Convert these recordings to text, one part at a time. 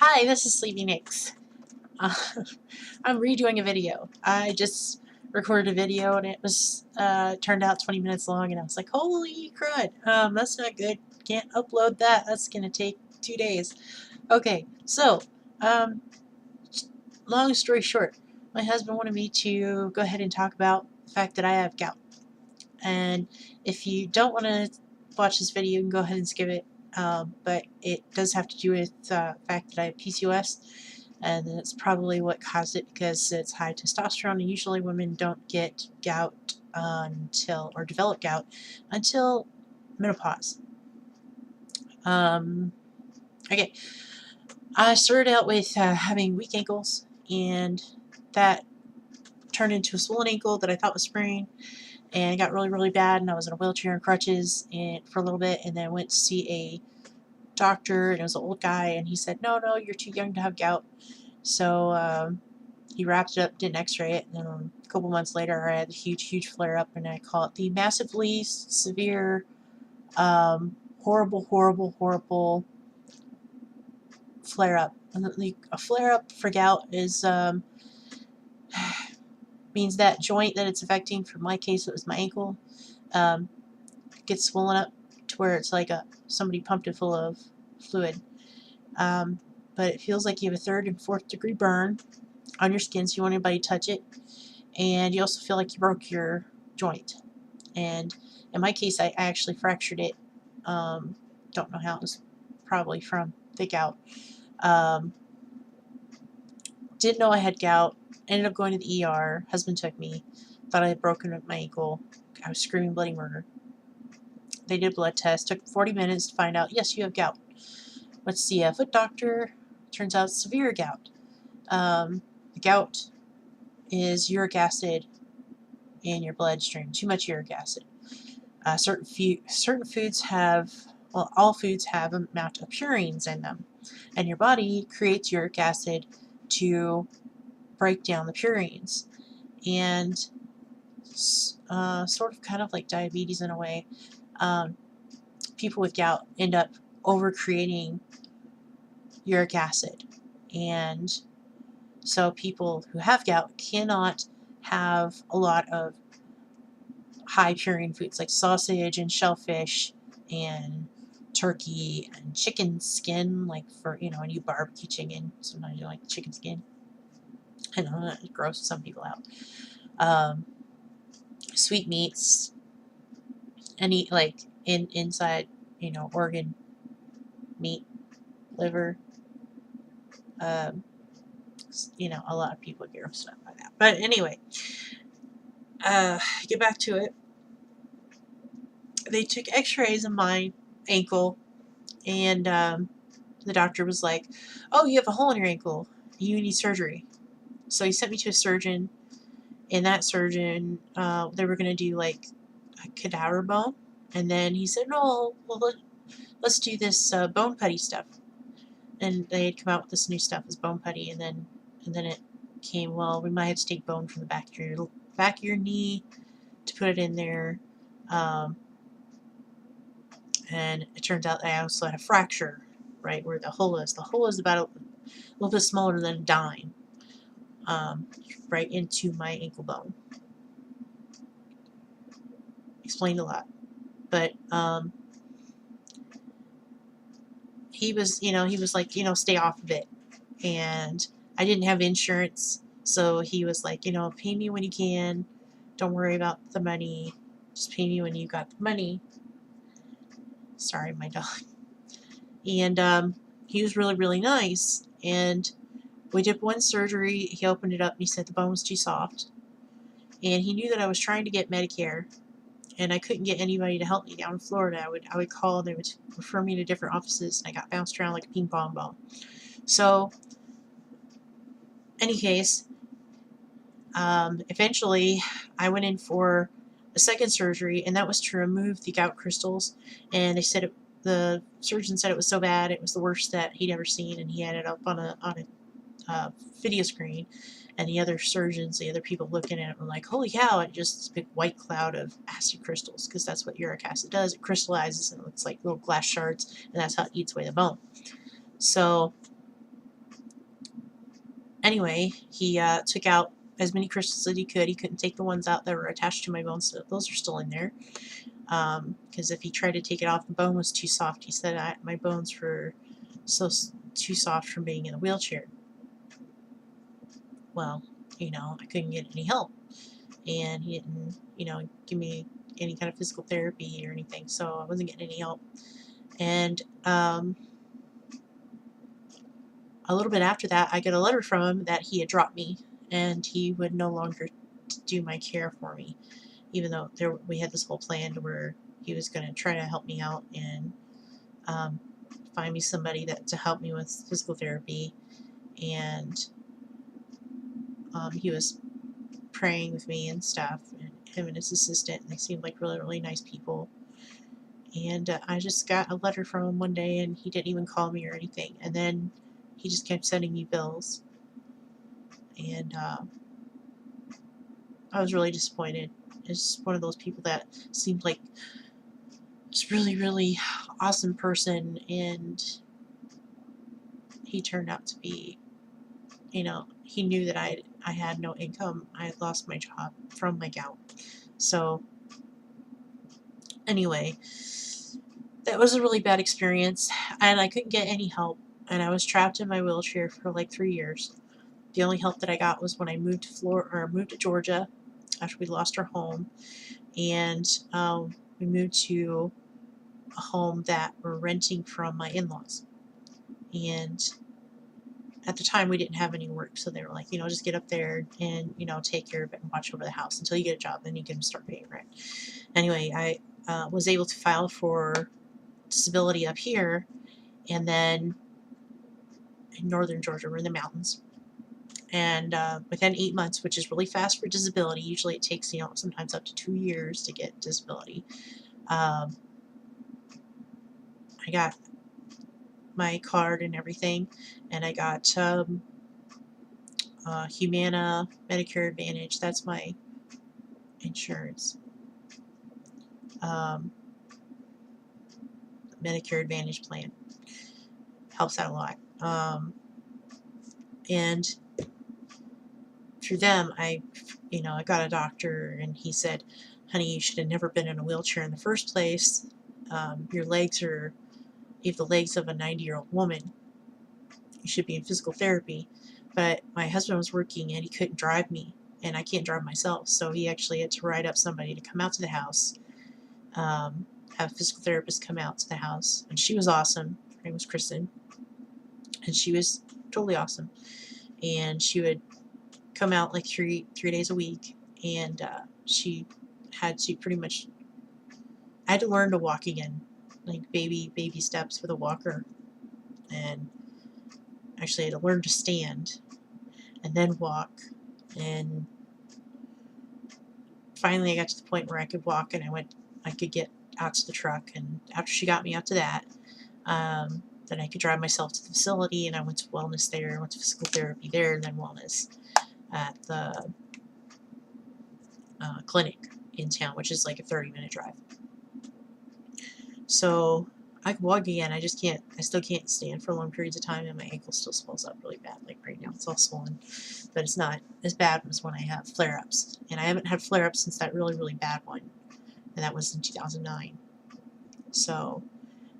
Hi, this is Sleepy Nicks. Uh, I'm redoing a video. I just recorded a video and it was turned out 20 minutes long, and I was like, holy crud, that's not good. Can't upload that. That's gonna take 2 days. Okay, so um, long story short, my husband wanted me to go ahead and talk about the fact that I have gout. And if you don't want to watch this video, you can go ahead and skip it. But it does have to do with the fact that I have PCOS, and that's probably what caused it, because it's high testosterone, and usually women don't get gout or develop gout until menopause. Okay, I started out with having weak ankles, and that turned into a swollen ankle that I thought was sprained, and it got really, really bad, and I was in a wheelchair and crutches for a little bit, and then I went to see a doctor, and it was an old guy, and he said, no, you're too young to have gout. So he wrapped it up, did an x-ray it, and then a couple months later I had a huge flare-up, and I call it the massively severe, horrible flare-up. A flare-up for gout is means that joint that it's affecting. For my case, it was my ankle, gets swollen up to where it's like somebody pumped it full of fluid. But it feels like you have a 3rd and 4th degree burn on your skin, so you don't want anybody to touch it. And you also feel like you broke your joint. And in my case, I actually fractured it. Don't know how. It was probably from the gout. Didn't know I had gout. Ended up going to the ER. Husband took me. Thought I had broken my ankle. I was screaming bloody murder. They did a blood test. Took 40 minutes to find out, yes, you have gout. Went to see a foot doctor. Turns out it's severe gout. The gout is uric acid in your bloodstream. Too much uric acid. Certain foods have, well, all foods have an amount of purines in them, and your body creates uric acid to break down the purines. And sort of kind of like diabetes in a way, people with gout end up over-creating uric acid, and so people who have gout cannot have a lot of high purine foods like sausage and shellfish and turkey and chicken skin, like for, when you barbecue chicken, sometimes you like chicken skin. I know that grosses some people out. Sweet meats, any like inside, organ meat, liver. A lot of people get grossed up by that. But anyway, get back to it. They took x-rays of my ankle, and the doctor was like, oh, you have a hole in your ankle. You need surgery. So he sent me to a surgeon, and that surgeon, they were going to do like a cadaver bone. And then he said, no, well, let's do this bone putty stuff. And they had come out with this new stuff as bone putty, and then it came, well, we might have to take bone from the back of your knee to put it in there. And it turns out I also had a fracture right where the hole is. The hole is about a little bit smaller than a dime, right into my ankle bone. Explained a lot. But he was like, stay off of it. And I didn't have insurance, so he was like, pay me when you can. Don't worry about the money. Just pay me when you got the money. Sorry, my dog. And he was really, really nice. And we did one surgery. He opened it up and he said the bone was too soft. And he knew that I was trying to get Medicare, and I couldn't get anybody to help me down in Florida. I would call, they would refer me to different offices, and I got bounced around like a ping pong ball. So, any case, eventually I went in for a second surgery, and that was to remove the gout crystals. And they said the surgeon said it was so bad, it was the worst that he'd ever seen, and he had it up on a video screen. And the other surgeons, the other people looking at it, were like, holy cow, it just this big white cloud of acid crystals, because that's what uric acid does. It crystallizes and it looks like little glass shards, and that's how it eats away the bone. So Anyway, he took out as many crystals as he could. He couldn't take the ones out that were attached to my bones, so those are still in there. Because if he tried to take it off, the bone was too soft. He said my bones were too soft from being in a wheelchair. Well, I couldn't get any help, and he didn't, give me any kind of physical therapy or anything, so I wasn't getting any help. And a little bit after that, I got a letter from him that he had dropped me, and he would no longer do my care for me, even though we had this whole plan where he was going to try to help me out and find me somebody to help me with physical therapy. And he was praying with me and stuff, and him and his assistant, and they seemed like really, really nice people. And I just got a letter from him one day, and he didn't even call me or anything. And then he just kept sending me bills. And I was really disappointed. It's one of those people that seemed like this really, really awesome person, and he turned out to be, he knew that I had no income. I had lost my job from my gout. So anyway, that was a really bad experience, and I couldn't get any help, and I was trapped in my wheelchair for like 3 years. The only help that I got was when I moved to Georgia after we lost our home, and we moved to a home that we're renting from my in-laws. And at the time, we didn't have any work, so they were like, just get up there and, take care of it and watch over the house until you get a job, then you can start paying rent. Anyway, I was able to file for disability up here, and then in northern Georgia, we're in the mountains. And within 8 months, which is really fast for disability, usually it takes, sometimes up to 2 years to get disability. I got my card and everything, and I got Humana Medicare Advantage. That's my insurance. Medicare Advantage plan helps out a lot. And through them, I got a doctor, and he said, honey, you should have never been in a wheelchair in the first place. You have the legs of a 90-year-old woman. You should be in physical therapy. But my husband was working, and he couldn't drive me, and I can't drive myself, so he actually had to write up somebody to come out to the house, have a physical therapist come out to the house, and she was awesome. Her name was Kristen, and she was totally awesome. And she would come out like three days a week, and she had to I had to learn to walk again, like baby steps with a walker, and actually I had to learn to stand and then walk, and finally I got to the point where I could walk, and I could get out to the truck, and after she got me out to that, then I could drive myself to the facility, and I went to wellness there, I went to physical therapy there, and then wellness at the clinic in town, which is like a 30-minute drive. So I can walk again, I still can't stand for long periods of time, and my ankle still swells up really bad. Like right now, it's all swollen, but it's not as bad as when I have flare-ups. And I haven't had flare-ups since that really, really bad one, and that was in 2009. So,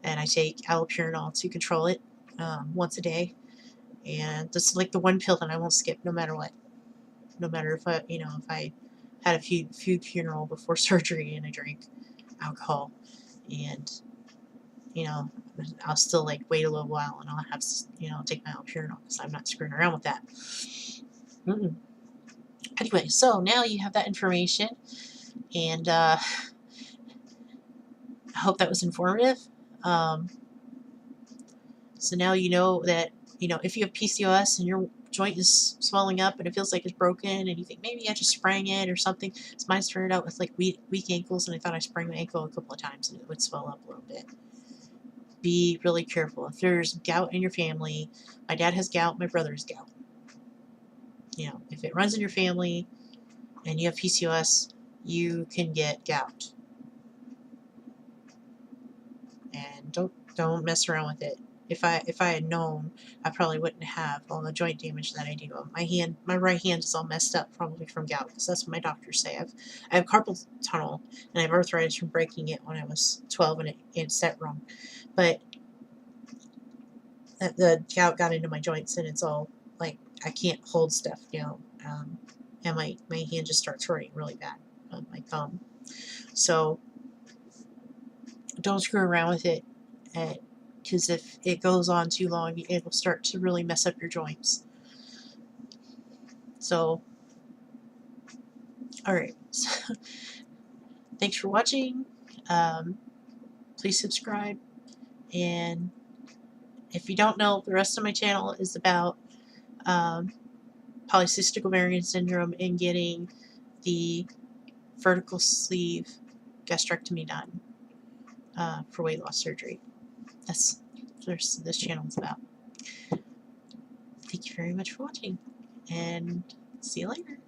and I take allopurinol to control it once a day, and this is like the one pill that I won't skip no matter what. No matter if I had a food funeral before surgery and I drank alcohol, and I'll still like wait a little while, and I'll have take my allopurinol because I'm not screwing around with that. Anyway, so now you have that information, and I hope that was informative. So now you know that if you have PCOS and your joint is swelling up and it feels like it's broken, and you think maybe I just sprang it or something. So mine started out with like weak ankles, and I thought I sprained my ankle a couple of times and it would swell up a little bit. Be really careful. If there's gout in your family, my dad has gout, my brother has gout. If it runs in your family and you have PCOS, you can get gout. And don't mess around with it. If I had known, I probably wouldn't have all the joint damage that I do. My right hand is all messed up, probably from gout, because that's what my doctors say. I have carpal tunnel, and I have arthritis from breaking it when I was 12, and it set wrong. But the gout got into my joints, and it's all like I can't hold stuff down, and my hand just starts hurting really bad on my thumb. So don't screw around with it, because if it goes on too long, it will start to really mess up your joints. So, alright, so, thanks for watching. Please subscribe, and if you don't know, the rest of my channel is about polycystic ovarian syndrome and getting the vertical sleeve gastrectomy done for weight loss surgery. That's what this channel is about. Thank you very much for watching, and see you later.